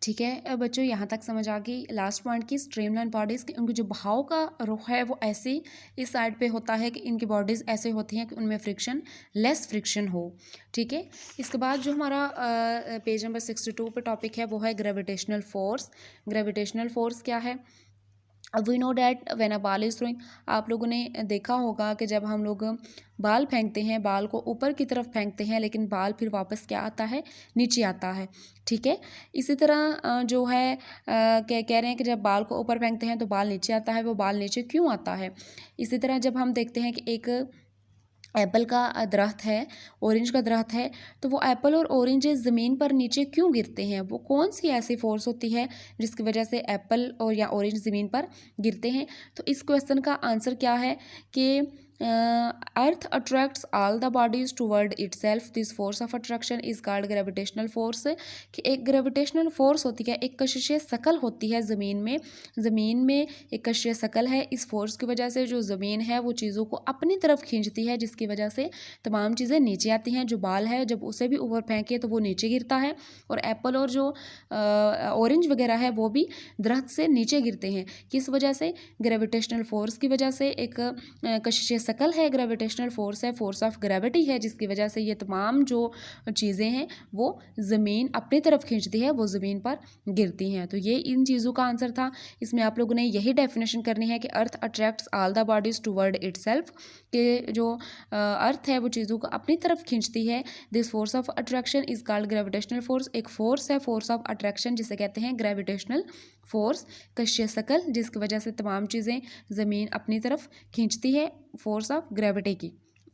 ठीक है बच्चों, यहाँ तक समझ आ गई। लास्ट पॉइंट की स्ट्रीमलाइन बॉडीज़ की उनकी जो बहाव का रुख है वो ऐसे इस साइड पे होता है कि इनकी बॉडीज़ ऐसे होती हैं कि उनमें फ्रिक्शन लेस फ्रिक्शन हो। ठीक है, इसके बाद जो हमारा पेज नंबर 62 पे टॉपिक है वो है ग्रेविटेशनल फोर्स। ग्रेविटेशनल फोर्स क्या है? अब we know that when a ball is throwing, आप लोगों ने देखा होगा कि जब हम लोग बाल फेंकते हैं, बाल को ऊपर की तरफ फेंकते हैं, लेकिन बाल फिर वापस क्या आता है, नीचे आता है। ठीक है, इसी तरह जो है कह रहे हैं कि जब बाल को ऊपर फेंकते हैं तो बाल नीचे आता है। वो बाल नीचे क्यों आता है? इसी तरह जब हम देखते हैं कि एक एप्पल का दरख्त है, ऑरेंज का दरख्त है, तो वो एप्पल और ऑरेंज ज़मीन पर नीचे क्यों गिरते हैं? वो कौन सी ऐसी फोर्स होती है जिसकी वजह से एप्पल और या ऑरेंज ज़मीन पर गिरते हैं? तो इस क्वेश्चन का आंसर क्या है कि अर्थ attracts all the bodies toward itself, this force of attraction is called gravitational force. कि एक ग्रेविटेशनल फोर्स होती है, एक कशिश शकल होती है ज़मीन में एक कशिश शकल है। इस फोर्स की वजह से जो ज़मीन है वो चीज़ों को अपनी तरफ खींचती है, जिसकी वजह से तमाम चीज़ें नीचे आती हैं। जो बाल है जब उसे भी ऊपर फेंके तो वो नीचे गिरता है, और एप्पल और जो ऑरेंज वगैरह है वो भी दरख्त से नीचे गिरते हैं। किस वजह से? ग्रेविटेशनल फोर्स की वजह से। एक कशिश शकल है, ग्रेविटेशनल फोर्स है, फोर्स ऑफ ग्रेविटी है, जिसकी वजह से ये तमाम जो चीज़ें हैं वो ज़मीन अपनी तरफ खींचती है, वो ज़मीन पर गिरती हैं। तो ये इन चीज़ों का आंसर था। इसमें आप लोगों ने यही डेफिनेशन करनी है कि अर्थ attracts all the bodies toward itself, कि जो अर्थ है वो चीज़ों को अपनी तरफ खींचती है। This force of attraction is called gravitational force. एक फोर्स है, फोर्स ऑफ अट्रैक्शन, जिसे कहते हैं ग्रेविटेशनल फोर्स, कशिश शकल, जिसकी वजह से तमाम चीज़ें ज़मीन अपनी तरफ खींचती है, फोर्स ऑफ ग्रेविटी की।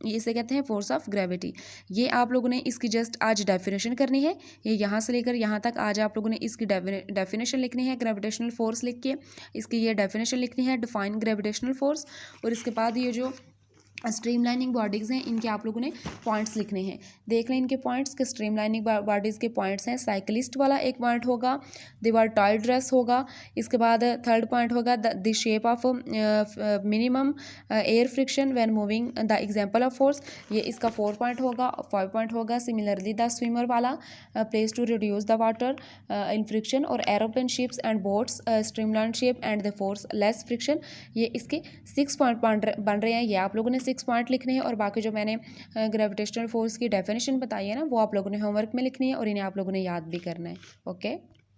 इसे कहते हैं फोर्स ऑफ ग्रेविटी। ये आप लोगों ने इसकी जस्ट आज डेफिनेशन करनी है। ये यहाँ से लेकर यहाँ तक आज आप लोगों ने इसकी डेफिनेशन लिखनी है। ग्रेविटेशनल फोर्स लिख के इसकी ये डेफिनेशन लिखनी है, डिफाइन ग्रेविटेशनल फोर्स। और इसके बाद ये जो स्ट्रीमलाइनिंग बॉडीज़ हैं इनके आप लोगों ने पॉइंट्स लिखने हैं। देख लें इनके पॉइंट्स के स्ट्रीमलाइनिंग बॉडीज़ के पॉइंट्स हैं। साइकिलिस्ट वाला एक पॉइंट होगा, दीवार टॉय ड्रेस होगा। इसके बाद थर्ड पॉइंट होगा the shape of minimum air friction when moving the example of force, ये इसका 4 पॉइंट होगा। 5 पॉइंट होगा सिमिलरली द स्विमर वाला, place to reduce the water in friction, और aeroplane ships and boats streamline shape and the force less friction. ये इसके 6 point बन रहे हैं। ये आप लोगों ने 6 पॉइंट लिखने हैं, और बाकी जो मैंने ग्रेविटेशनल फोर्स की डेफिनेशन बताई है ना, वो आप लोगों ने होमवर्क में लिखनी है, और इन्हें आप लोगों ने याद भी करना है। ओके।